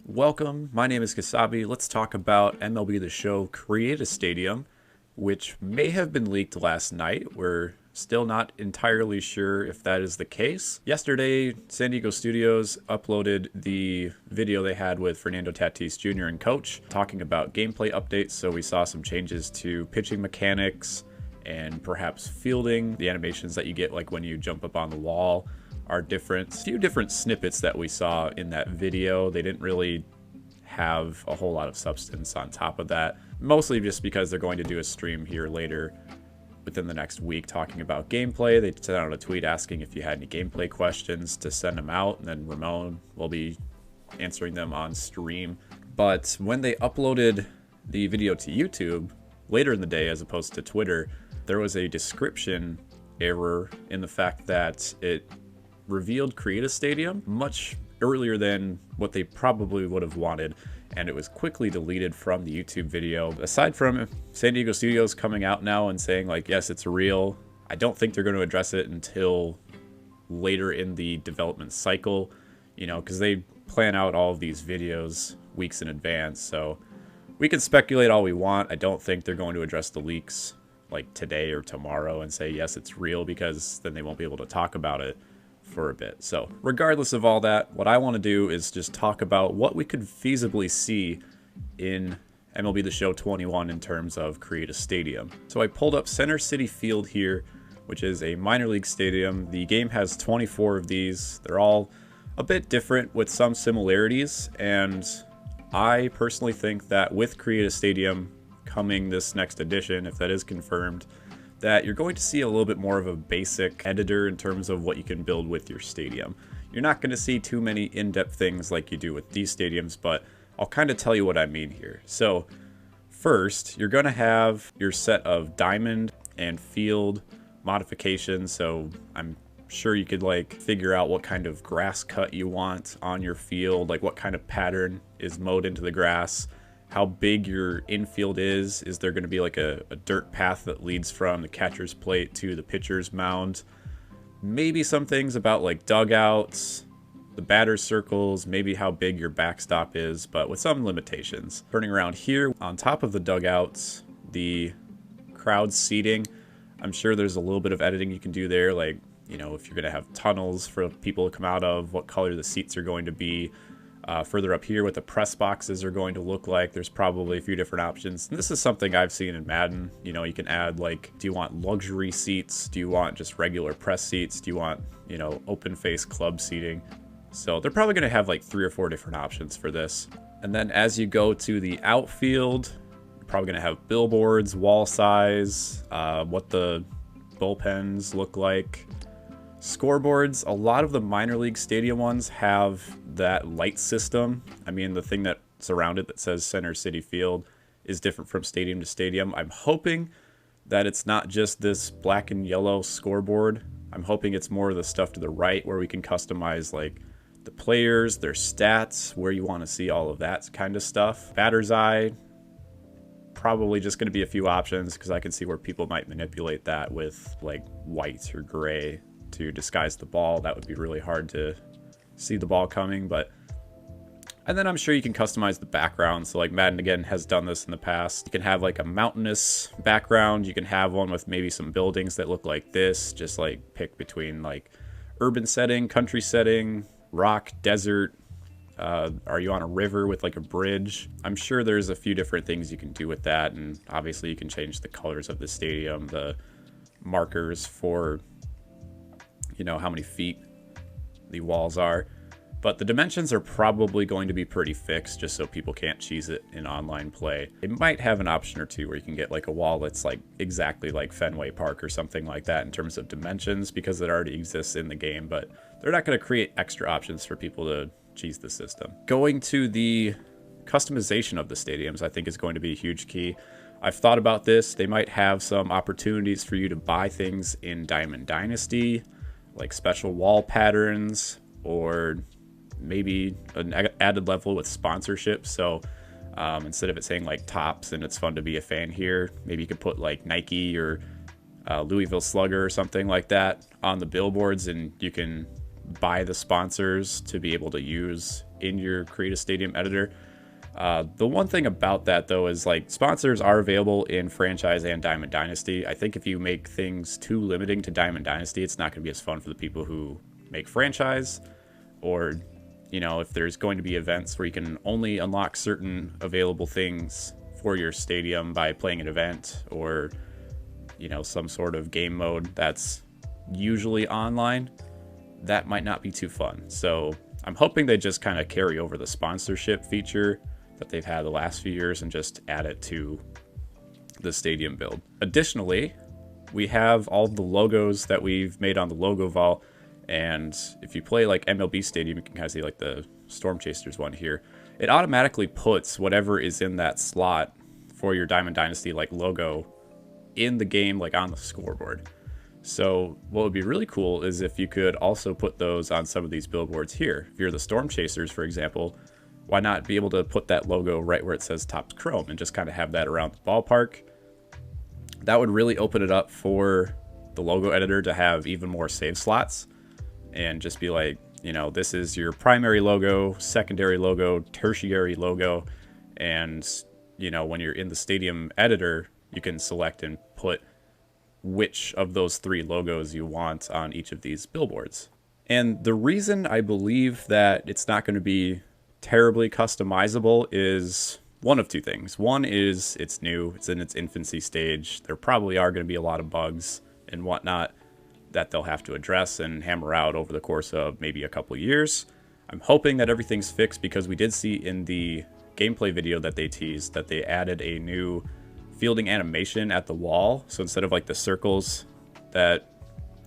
Welcome, my name is Kasabe. Let's talk about MLB The Show Create a Stadium, which may have been leaked last night. We're still not entirely sure if that is the case. Yesterday, San Diego Studios uploaded the video they had with Fernando Tatis Jr. and coach talking about gameplay updates, so we saw some changes to pitching mechanics and perhaps fielding. The animations that you get like when you jump up on the wall are different. A few different snippets that we saw in that video. They didn't really have a whole lot of substance on top of that, mostly just because they're going to do a stream here later within the next week talking about gameplay. They sent out a tweet asking if you had any gameplay questions to send them out, and then Ramon will be answering them on stream. But when they uploaded the video to YouTube later in the day as opposed to Twitter, there was a description error in the fact that it revealed Create a Stadium much earlier than what they probably would have wanted, and it was quickly deleted from the YouTube video. Aside from San Diego Studios coming out now and saying like, yes, it's real, I don't think they're going to address it until later in the development cycle, you know, because they plan out all of these videos weeks in advance. So we can speculate all we want. I don't think they're going to address the leaks like today or tomorrow and say, yes, it's real, because then they won't be able to talk about it for a bit. So regardless of all that, what I want to do is just talk about what we could feasibly see in MLB The Show 21 in terms of Create a Stadium. So I pulled up Center City Field here, which is a minor league stadium. The game has 24 of these. They're all a bit different with some similarities, and I personally think that with Create a Stadium coming this next edition, if that is confirmed, that you're going to see a little bit more of a basic editor in terms of what you can build with your stadium. You're not going to see too many in-depth things like you do with these stadiums, but I'll kind of tell you what I mean here. So first, you're going to have your set of diamond and field modifications. So I'm sure you could like figure out what kind of grass cut you want on your field, like what kind of pattern is mowed into the grass, how big your infield is there going to be like a dirt path that leads from the catcher's plate to the pitcher's mound, maybe some things about like dugouts, the batter's circles, maybe how big your backstop is, but with some limitations. Turning around here, on top of the dugouts, the crowd seating, I'm sure there's a little bit of editing you can do there, like, you know, if you're going to have tunnels for people to come out of, what color the seats are going to be. Further up here, what the press boxes are going to look like, there's probably a few different options. And this is something I've seen in Madden. You know, you can add like, do you want luxury seats? Do you want just regular press seats? Do you want, you know, open face club seating? So they're probably going to have like 3 or 4 different options for this. And then as you go to the outfield, you're probably going to have billboards, wall size, what the bullpens look like. Scoreboards, a lot of the minor league stadium ones have that light system. I mean, the thing that's around it that says Center City Field is different from stadium to stadium. I'm hoping that it's not just this black and yellow scoreboard. I'm hoping it's more of the stuff to the right where we can customize like the players, their stats, where you want to see all of that kind of stuff. Batter's eye, probably just going to be a few options because I can see where people might manipulate that with like white or gray to disguise the ball. That would be really hard to see the ball coming, and then I'm sure you can customize the background. So like Madden again has done this in the past. You can have like a mountainous background. You can have one with maybe some buildings that look like this, just like pick between like urban setting, country setting, rock, desert. Are you on a river with like a bridge? I'm sure there's a few different things you can do with that, and obviously you can change the colors of the stadium, the markers for, you know, how many feet the walls are, but the dimensions are probably going to be pretty fixed just so people can't cheese it in online play. It might have an option or two where you can get like a wall that's like exactly like Fenway Park or something like that in terms of dimensions, because it already exists in the game, but they're not going to create extra options for people to cheese the system. Going to the customization of the stadiums, I think, is going to be a huge key. I've thought about this. They might have some opportunities for you to buy things in Diamond Dynasty, like special wall patterns, or maybe an added level with sponsorship. So instead of it saying like Tops and it's fun to be a fan here, maybe you could put like Nike or Louisville Slugger or something like that on the billboards, and you can buy the sponsors to be able to use in your Create a Stadium editor. The one thing about that, though, is like sponsors are available in Franchise and Diamond Dynasty. I think if you make things too limiting to Diamond Dynasty, it's not going to be as fun for the people who make Franchise, or, you know, if there's going to be events where you can only unlock certain available things for your stadium by playing an event, or, you know, some sort of game mode that's usually online, that might not be too fun. So I'm hoping they just kind of carry over the sponsorship feature that they've had the last few years and just add it to the stadium build. Additionally, we have all the logos that we've made on the logo vault, and if you play like MLB Stadium, you can kind of see like the Storm Chasers one here. It automatically puts whatever is in that slot for your Diamond Dynasty like logo in the game, like on the scoreboard. So what would be really cool is if you could also put those on some of these billboards here. If you're the Storm Chasers, for example, why not be able to put that logo right where it says Topps Chrome and just kind of have that around the ballpark? That would really open it up for the logo editor to have even more save slots and just be like, you know, this is your primary logo, secondary logo, tertiary logo. And, you know, when you're in the stadium editor, you can select and put which of those 3 logos you want on each of these billboards. And the reason I believe that it's not going to be terribly customizable is one of 2 things. One is it's new, it's in its infancy stage. There probably are going to be a lot of bugs and whatnot that they'll have to address and hammer out over the course of maybe a couple years. I'm hoping that everything's fixed, because we did see in the gameplay video that they teased that they added a new fielding animation at the wall. So instead of like the circles that,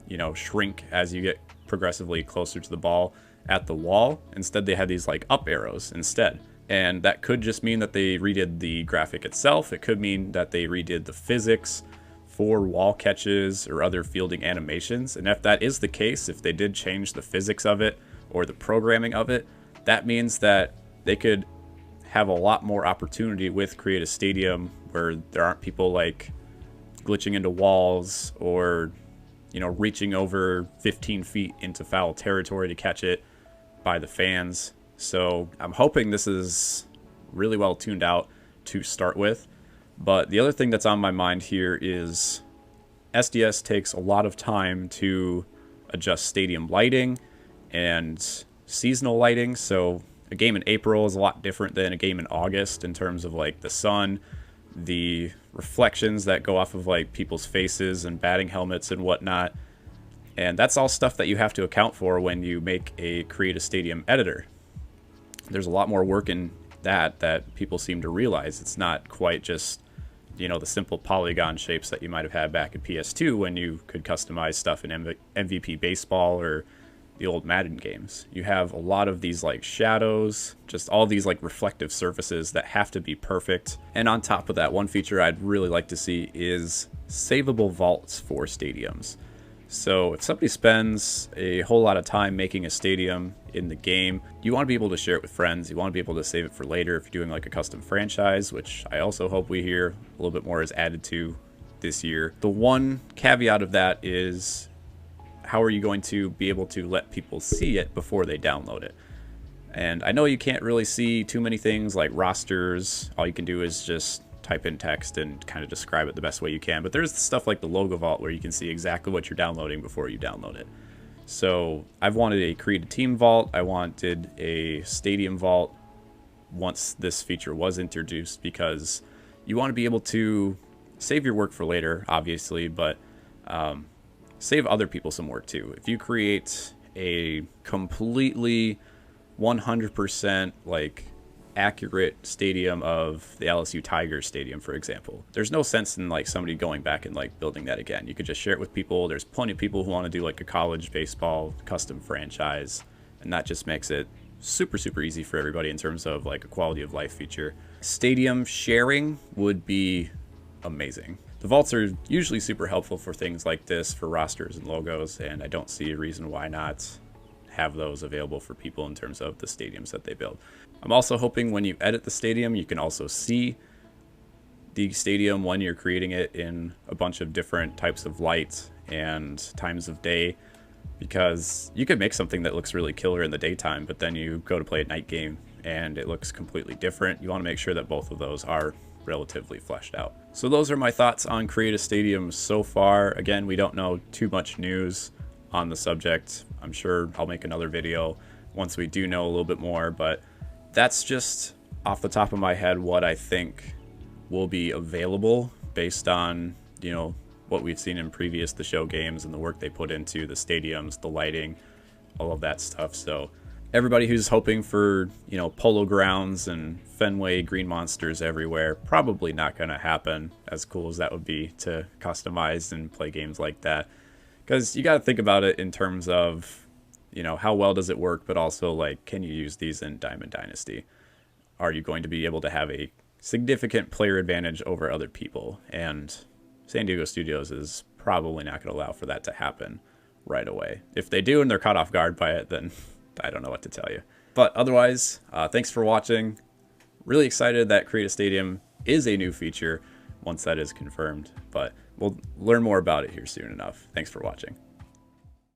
you know, shrink as you get progressively closer to the ball at the wall, instead they had these like up arrows instead. And that could just mean that they redid the graphic itself. It could mean that they redid the physics for wall catches or other fielding animations. And if that is the case, if they did change the physics of it or the programming of it, that means that they could have a lot more opportunity with Create a Stadium, where there aren't people like glitching into walls or, you know, reaching over 15 feet into foul territory to catch it by the fans. So I'm hoping this is really well tuned out to start with. But the other thing that's on my mind here is SDS takes a lot of time to adjust stadium lighting and seasonal lighting. So a game in April is a lot different than a game in August in terms of like the sun, the reflections that go off of like people's faces and batting helmets and whatnot. And that's all stuff that you have to account for when you make a Create a Stadium editor. There's a lot more work in that people seem to realize. It's not quite just, you know, the simple polygon shapes that you might have had back in PS2 when you could customize stuff in MVP Baseball or the old Madden games. You have a lot of these like shadows, just all these like reflective surfaces that have to be perfect. And on top of that, one feature I'd really like to see is savable vaults for stadiums. So if somebody spends a whole lot of time making a stadium in the game, you want to be able to share it with friends. You want to be able to save it for later if you're doing like a custom franchise, which I also hope we hear a little bit more is added to this year. The one caveat of that is, how are you going to be able to let people see it before they download it? And I know you can't really see too many things like rosters. All you can do is just type in text and kind of describe it the best way you can. But there's stuff like the logo vault where you can see exactly what you're downloading before you download it. So I've wanted a Create a Team vault. I wanted a Stadium vault once this feature was introduced, because you want to be able to save your work for later, obviously, but save other people some work too. If you create a completely 100% like accurate stadium of the LSU Tigers stadium, for example, there's no sense in like somebody going back and like building that again. You could just share it with people. There's plenty of people who want to do like a college baseball custom franchise, and that just makes it super easy for everybody in terms of like a quality of life feature. Stadium sharing would be amazing. The vaults are usually super helpful for things like this, for rosters and logos, and I don't see a reason why not have those available for people in terms of the stadiums that they build. I'm also hoping when you edit the stadium, you can also see the stadium when you're creating it in a bunch of different types of light and times of day. because you could make something that looks really killer in the daytime, but then you go to play a night game and it looks completely different. You want to make sure that both of those are relatively fleshed out. So those are my thoughts on Create a Stadium so far. Again, we don't know too much news on the subject. I'm sure I'll make another video once we do know a little bit more, but that's just off the top of my head what I think will be available based on, you know, what we've seen in previous The Show games and the work they put into the stadiums, the lighting, all of that stuff. So everybody who's hoping for, you know, polo grounds and Fenway green monsters everywhere, probably not going to happen, as cool as that would be to customize and play games like that. Because you got to think about it in terms of, you know, how well does it work, but also, like, can you use these in Diamond Dynasty? Are you going to be able to have a significant player advantage over other people? And San Diego Studios is probably not going to allow for that to happen right away. If they do and they're caught off guard by it, then I don't know what to tell you. But otherwise, thanks for watching. Really excited that Create a Stadium is a new feature once that is confirmed, but we'll learn more about it here soon enough. Thanks for watching.